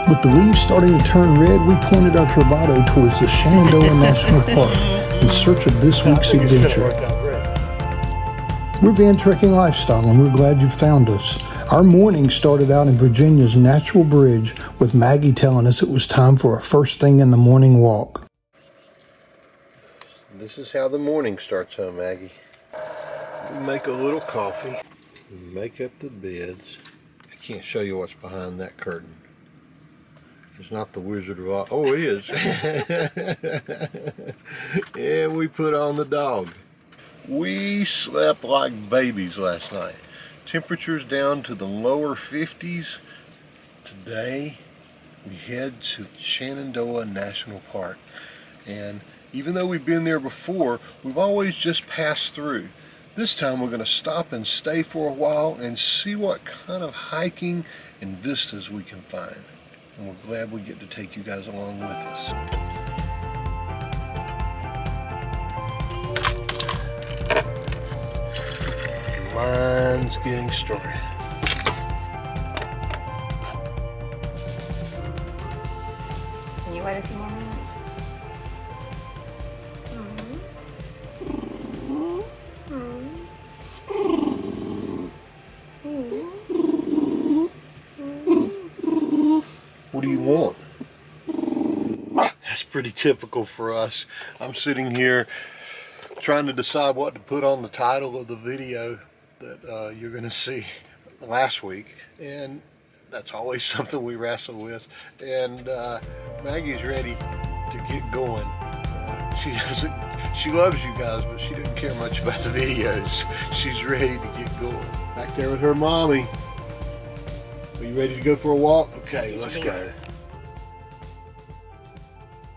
With the leaves starting to turn red, we pointed our Travato towards the Shenandoah National Park in search of this week's adventure. We're Van Trekking Lifestyle, and we're glad you found us. Our morning started out in Virginia's Natural Bridge with Maggie telling us it was time for a first thing in the morning walk. This is how the morning starts, huh, Maggie? We make a little coffee, we make up the beds. I can't show you what's behind that curtain. It's not the Wizard of Oz. Oh, it is. And we put on the dog. We slept like babies last night. Temperatures down to the lower 50s. Today, we head to Shenandoah National Park. And even though we've been there before, we've always just passed through. This time we're going to stop and stay for a while and see what kind of hiking and vistas we can find. And we're glad we get to take you guys along with us. Line's getting started. Can you wait a few more minutes? What do you want? That's pretty typical for us. I'm sitting here trying to decide what to put on the title of the video that you're going to see last week, and that's always something we wrestle with. And Maggie's ready to get going. She loves you guys, but she doesn't care much about the videos. She's ready to get going. Back there with her mommy. Are you ready to go for a walk? Okay, let's go.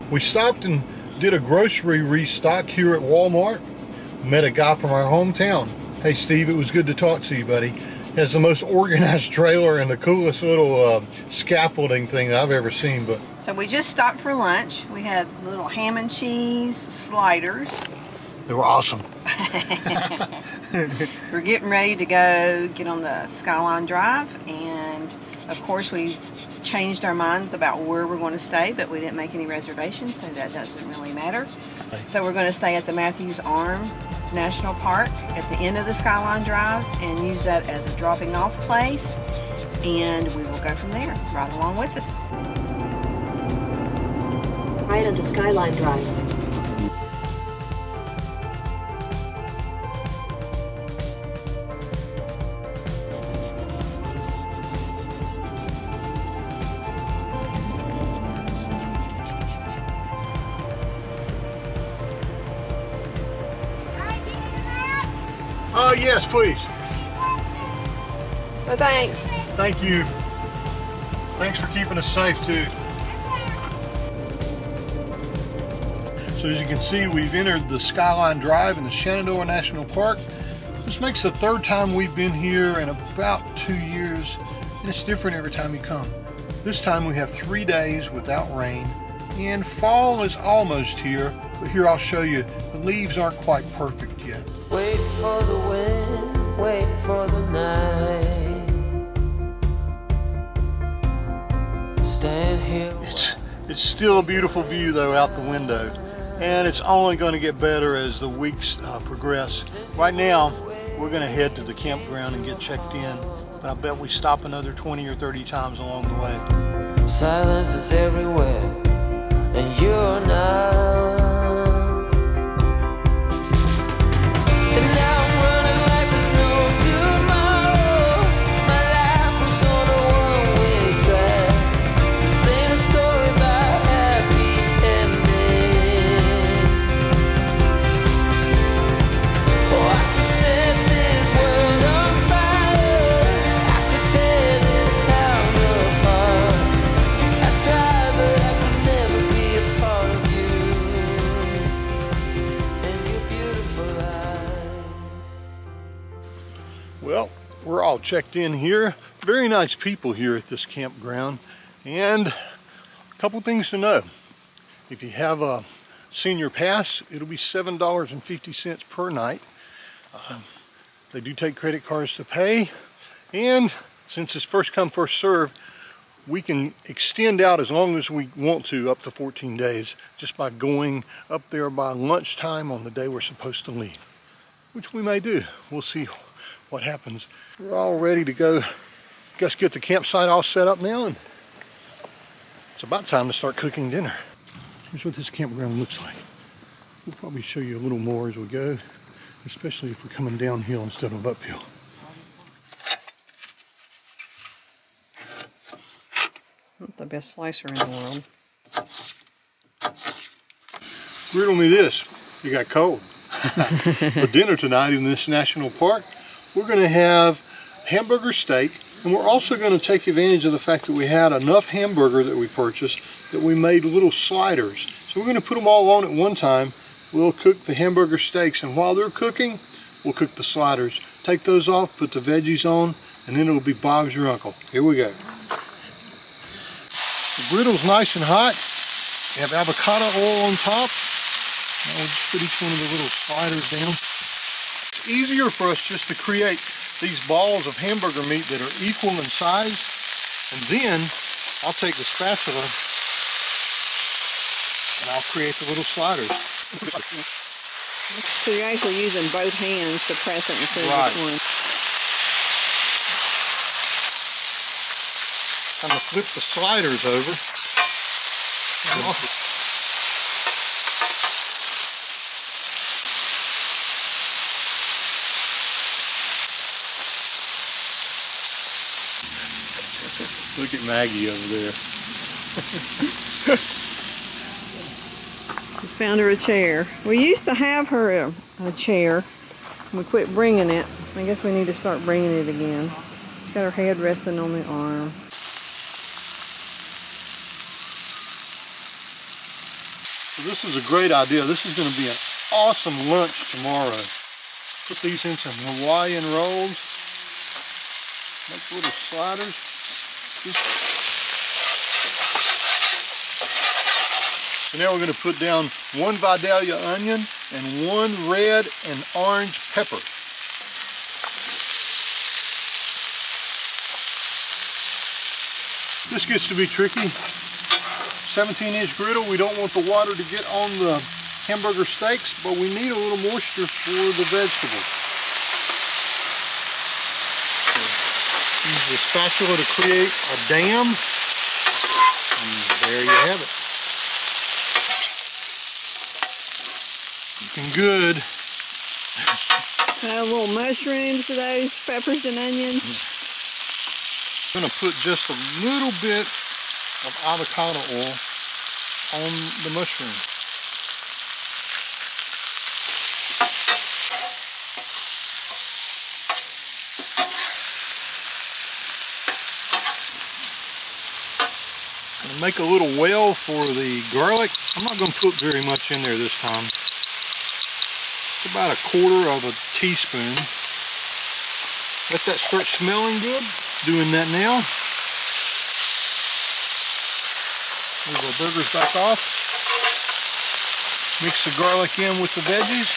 We stopped and did a grocery restock here at Walmart. Met a guy from our hometown. Hey Steve, it was good to talk to you, buddy. Has the most organized trailer and the coolest little scaffolding thing that I've ever seen. But so we just stopped for lunch. We had little ham and cheese sliders. They were awesome. We're getting ready to go get on the Skyline Drive, and of course we changed our minds about where we're going to stay, but we didn't make any reservations, so that doesn't really matter. So we're going to stay at the Mathews Arm National Park at the end of the Skyline Drive and use that as a dropping off place, and we will go from there. Ride along with us. Right onto Skyline Drive. Oh, yes, please. Oh, thanks. Thank you. Thanks for keeping us safe, too. So as you can see, we've entered the Skyline Drive in the Shenandoah National Park. This makes the third time we've been here in about 2 years, and it's different every time you come. This time we have 3 days without rain, and fall is almost here, but here I'll show you, the leaves aren't quite perfect yet. Wait for the wind, wait for the night. Stand here. It's still a beautiful view though out the window, and it's only going to get better as the weeks progress. Right now we're going to head to the campground and get checked in, but I bet we stop another 20 or 30 times along the way. Silence is everywhere, and you're not. And now I'm running like there's no tomorrow. My life was on a one-way track. This ain't a story about happy ending. Oh, I could set this world on fire. I could tear this town apart. I tried, but I could never be a part of you and your beautiful eyes. Well, we're all checked in here. Very nice people here at this campground. And a couple things to know. If you have a senior pass, it'll be $7.50 per night. They do take credit cards to pay. And since it's first come, first served, we can extend out as long as we want to, up to 14 days, just by going up there by lunchtime on the day we're supposed to leave, which we may do. We'll see what happens. We're all ready to go. Let's get the campsite all set up now, and it's about time to start cooking dinner. Here's what this campground looks like. We'll probably show you a little more as we go, especially if we're coming downhill instead of uphill. Not the best slicer in the world. Griddle me this, you got cold. For dinner tonight in this national park, we're going to have hamburger steak, and we're also going to take advantage of the fact that we had enough hamburger that we purchased that we made little sliders. So we're going to put them all on at one time. We'll cook the hamburger steaks, and while they're cooking, we'll cook the sliders. Take those off, put the veggies on, and then it'll be Bob's your uncle. Here we go. The griddle's nice and hot. We have avocado oil on top. Now we'll just put each one of the little sliders down. It's easier for us just to create these balls of hamburger meat that are equal in size, and then I'll take the spatula and I'll create the little sliders. So you're actually using both hands to press it instead of just one. I'm going to flip the sliders over. Look at Maggie over there. We found her a chair. We used to have her a chair. We quit bringing it. I guess we need to start bringing it again. She's got her head resting on the arm. So this is a great idea. This is going to be an awesome lunch tomorrow. Put these in some Hawaiian rolls. Make little sliders. So now we're going to put down one Vidalia onion and one red and orange pepper. This gets to be tricky. 17-inch griddle, we don't want the water to get on the hamburger steaks, but we need a little moisture for the vegetables. So use the spatula to create a dam, and there you have it. Looking good. Add a little mushrooms to those peppers and onions. I'm going to put just a little bit of avocado oil on the mushroom. I'm going to make a little well for the garlic. I'm not going to put very much in there this time. It's about 1/4 of a teaspoon. Let that start smelling good. Doing that now. Move our burgers back off. Mix the garlic in with the veggies.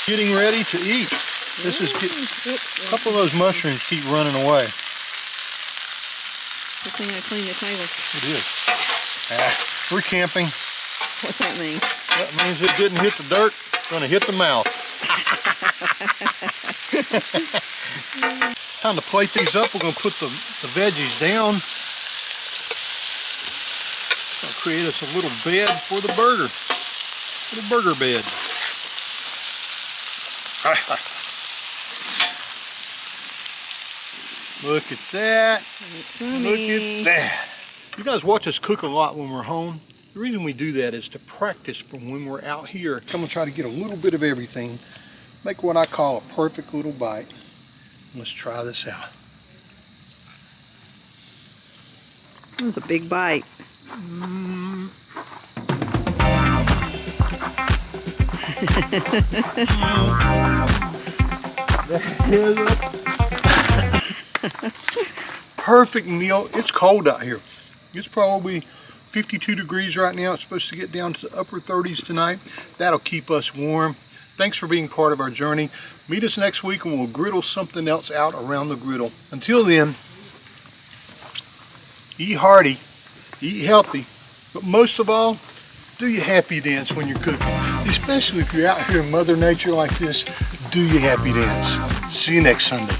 Getting ready to eat. This is a couple of those mushrooms keep running away. Good thing I cleaned the table. It is. We're camping. What's that mean? That means it didn't hit the dirt, it's going to hit the mouth. Time to plate these up. We're going to put the veggies down. It's going to create us a little bed for the burger. Little burger bed. Look at that. Look at that. You guys watch us cook a lot when we're home. The reason we do that is to practice for when we're out here. I'm going to try to get a little bit of everything. Make what I call a perfect little bite. Let's try this out. That's a big bite. Perfect meal. It's cold out here. It's probably 52 degrees right now. It's supposed to get down to the upper 30s tonight. That'll keep us warm. Thanks for being part of our journey. Meet us next week and we'll griddle something else out around the griddle. Until then, eat hearty, eat healthy, but most of all, do your happy dance when you're cooking. Especially if you're out here in Mother Nature like this, do your happy dance. See you next Sunday.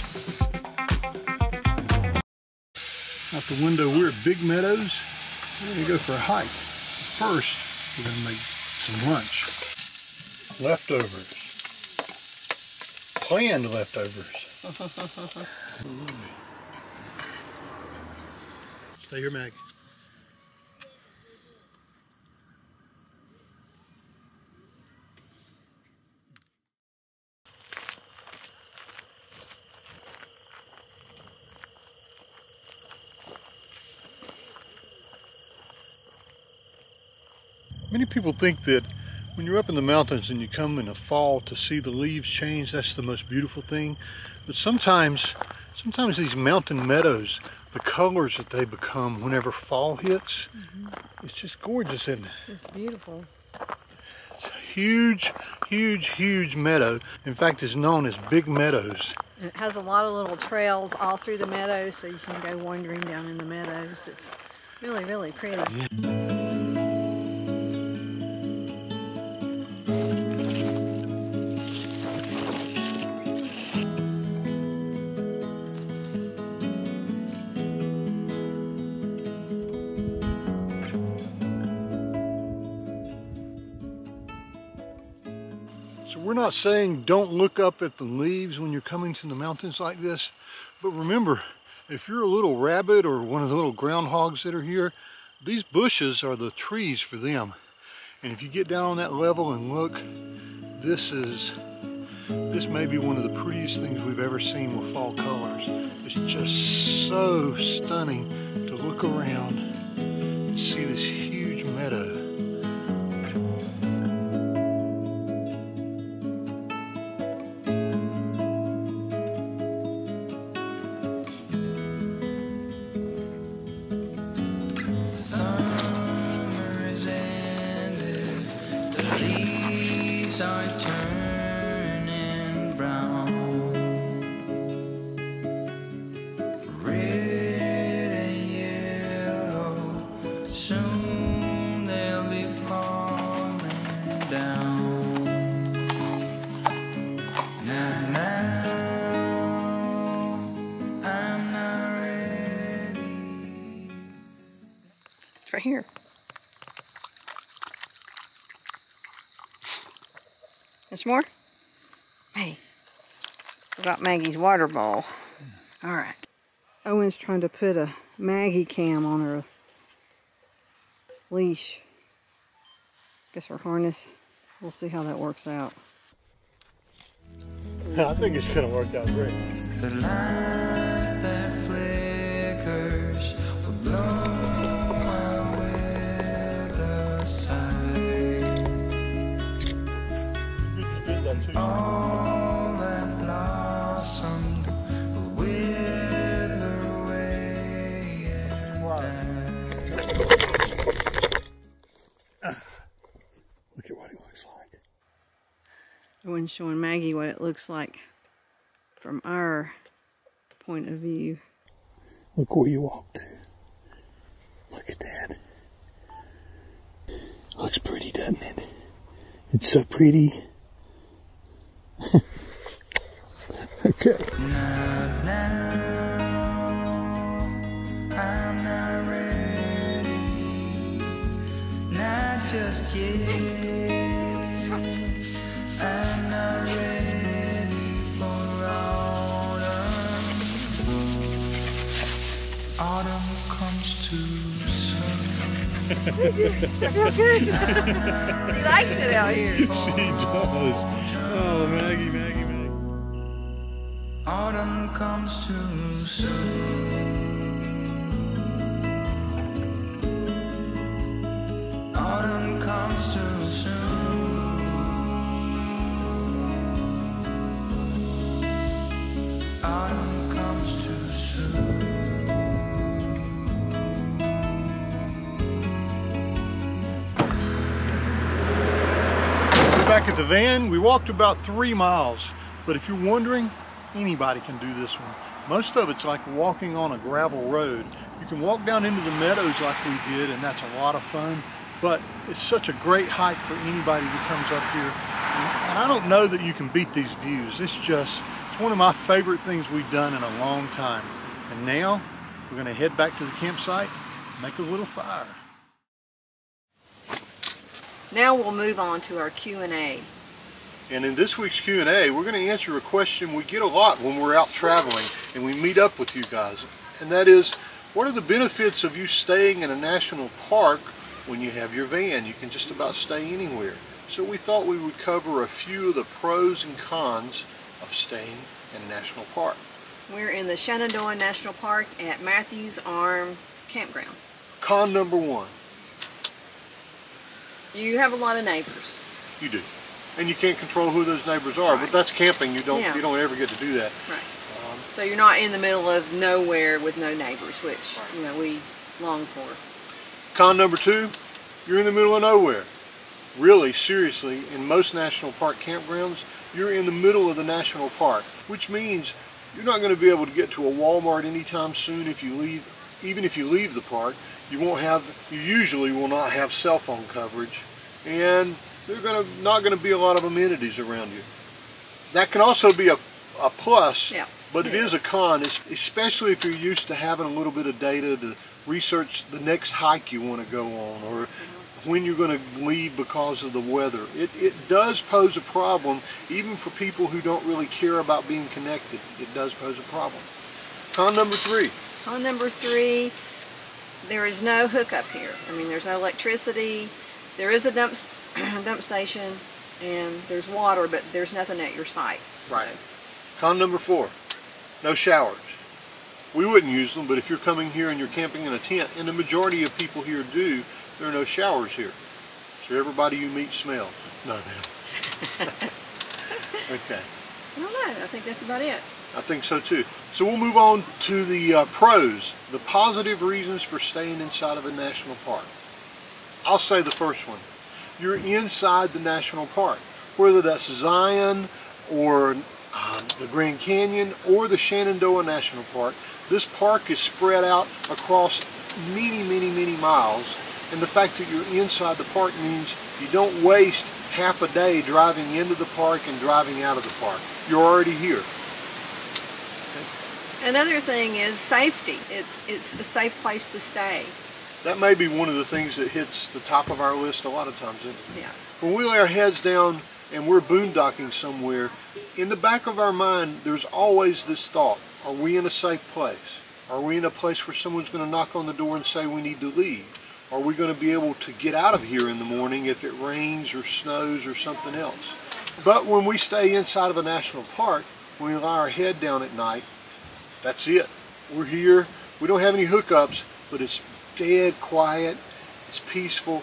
Out the window, we're at Big Meadows. We're gonna go for a hike. First, we're gonna make some lunch. Leftovers. Planned leftovers. Stay here, Maggie. Many people think that when you're up in the mountains and you come in the fall to see the leaves change, that's the most beautiful thing. But sometimes these mountain meadows, the colors that they become whenever fall hits, it's just gorgeous, isn't it? It's beautiful. It's a huge, huge, huge meadow. In fact, it's known as Big Meadows. And it has a lot of little trails all through the meadow, so you can go wandering down in the meadows. It's really, really pretty. Yeah. So we're not saying don't look up at the leaves when you're coming to the mountains like this, but remember, if you're a little rabbit or one of the little groundhogs that are here, these bushes are the trees for them. And if you get down on that level and look, this may be one of the prettiest things we've ever seen with fall colors. It's just so stunning to look around and see this huge meadow. Are turning brown, red and yellow, soon they'll be falling down. Now, I'm not ready. It's right here. There's more? Hey, forgot Maggie's water bowl. All right. Owen's trying to put a Maggie cam on her leash. Guess her harness. We'll see how that works out. I think it's going to work out great. The light that flickers will blow my weather side. All that blossomed will wither away and die. Look at what it looks like. Owen's showing Maggie what it looks like from our point of view. Look where you walked. Look at that. Looks pretty, doesn't it? It's so pretty. Okay. Now, I'm not ready, not just yet. I'm not ready for autumn. Autumn comes too soon. I feel good. She likes it out here. She does. Oh, Maggie, Maggie, Maggie. Autumn comes too soon. Autumn comes too soon. Autumn comes too soon. We're back at the van. We walked about 3 miles, but if you're wondering, anybody can do this one. Most of it's like walking on a gravel road, You can walk down into the Meadows like we did, and that's a lot of fun, but it's such a great hike for anybody who comes up here. And I don't know that you can beat these views. It's one of my favorite things we've done in a long time. And now we're gonna head back to the campsite, make a little fire. Now we'll move on to our Q&A. And in this week's Q&A, we're going to answer a question we get a lot when we're out traveling and we meet up with you guys. And that is, what are the benefits of you staying in a national park when you have your van? You can just about stay anywhere. So we thought we would cover a few of the pros and cons of staying in a national park. We're in the Shenandoah National Park at Mathews Arm Campground. Con number one. You have a lot of neighbors. You do. And you can't control who those neighbors are, Right. but that's camping. You don't Yeah. ever get to do that. Right. So you're not in the middle of nowhere with no neighbors, which Right. you know we long for. Con number two, you're in the middle of nowhere. Really, seriously, in most national park campgrounds, you're in the middle of the national park, which means you're not going to be able to get to a Walmart anytime soon if you leave. Even if you leave the park, you usually will not have cell phone coverage, and there's not going to be a lot of amenities around you. That can also be a plus, Yeah, but it is a con, especially if you're used to having a little bit of data to research the next hike you want to go on, or when you're going to leave because of the weather. It does pose a problem, even for people who don't really care about being connected. It does pose a problem. Con number three. Con number three, there is no hookup here. I mean, there's no electricity. There is a dump station, and there's water, but there's nothing at your site. Right. Con number four, no showers. We wouldn't use them, but if you're coming here and you're camping in a tent, and the majority of people here do, there are no showers here. So everybody you meet smells. No, they don't. Okay. I don't know. I think that's about it. I think so too. So we'll move on to the pros, the positive reasons for staying inside of a national park. I'll say the first one. You're inside the national park, whether that's Zion or the Grand Canyon or the Shenandoah National Park. This park is spread out across many, many, many miles, and the fact that you're inside the park means you don't waste half a day driving into the park and driving out of the park. You're already here. Another thing is safety. It's a safe place to stay. That may be one of the things that hits the top of our list a lot of times, isn't it? Yeah. When we lay our heads down and we're boondocking somewhere, in the back of our mind, there's always this thought: are we in a safe place? Are we in a place where someone's going to knock on the door and say we need to leave? Are we going to be able to get out of here in the morning if it rains or snows or something else? But when we stay inside of a national park, when we lie our head down at night, that's it. We're here. We don't have any hookups, but it's dead quiet, it's peaceful,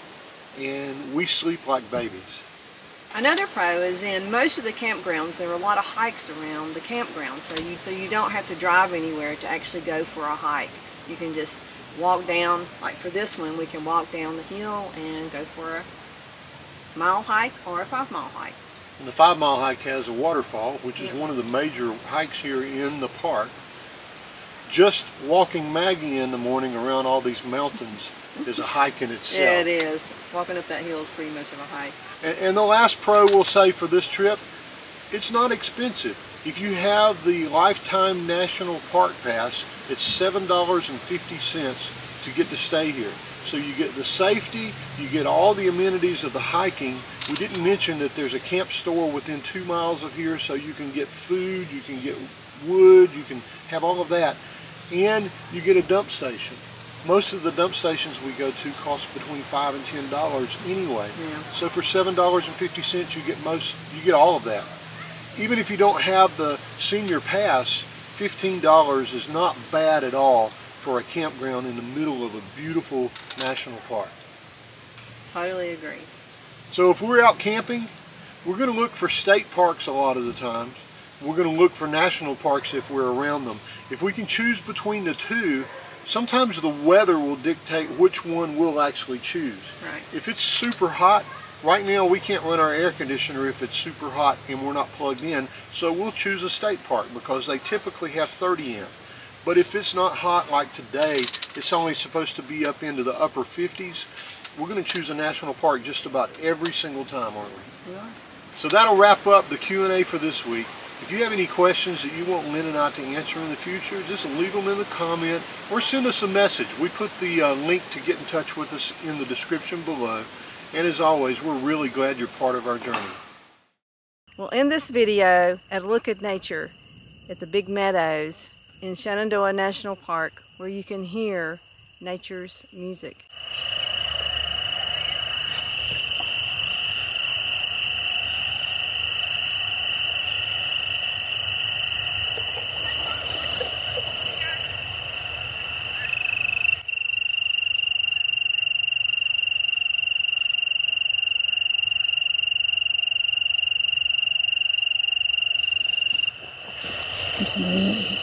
and we sleep like babies. Another pro is in most of the campgrounds, there are a lot of hikes around the campground, so you don't have to drive anywhere to actually go for a hike. You can just walk down, like for this one, we can walk down the hill and go for a mile hike or a 5-mile hike. And the 5-mile hike has a waterfall, which is one of the major hikes here in the park. Just walking Maggie in the morning around all these mountains is a hike in itself. Yeah, it is. Walking up that hill is pretty much of a hike. And the last pro we'll say for this trip, it's not expensive. If you have the Lifetime National Park Pass, it's $7.50 to get to stay here. So you get the safety, you get all the amenities of the hiking. We didn't mention that there's a camp store within 2 miles of here, so you can get food, you can get wood, you can have all of that. And you get a dump station. Most of the dump stations we go to cost between $5 and $10 anyway. Yeah. So for $7.50 you get all of that. Even if you don't have the senior pass, $15 is not bad at all for a campground in the middle of a beautiful national park. Totally agree. So if we're out camping, we're going to look for state parks a lot of the times. We're going to look for national parks if we're around them. If we can choose between the two, sometimes the weather will dictate which one we'll actually choose. Right. If it's super hot, right now we can't run our air conditioner if it's super hot and we're not plugged in, so we'll choose a state park because they typically have 30 in. But if it's not hot like today, it's only supposed to be up into the upper 50s. We're going to choose a national park just about every single time, aren't we? We are. So that'll wrap up the Q&A for this week. If you have any questions that you want Lynn and I to answer in the future, just leave them in the comment or send us a message. We put the link to get in touch with us in the description below. And as always, we're really glad you're part of our journey. We'll end this video at a look at nature at the Big Meadows in Shenandoah National Park, where you can hear nature's music. There's somebody in here.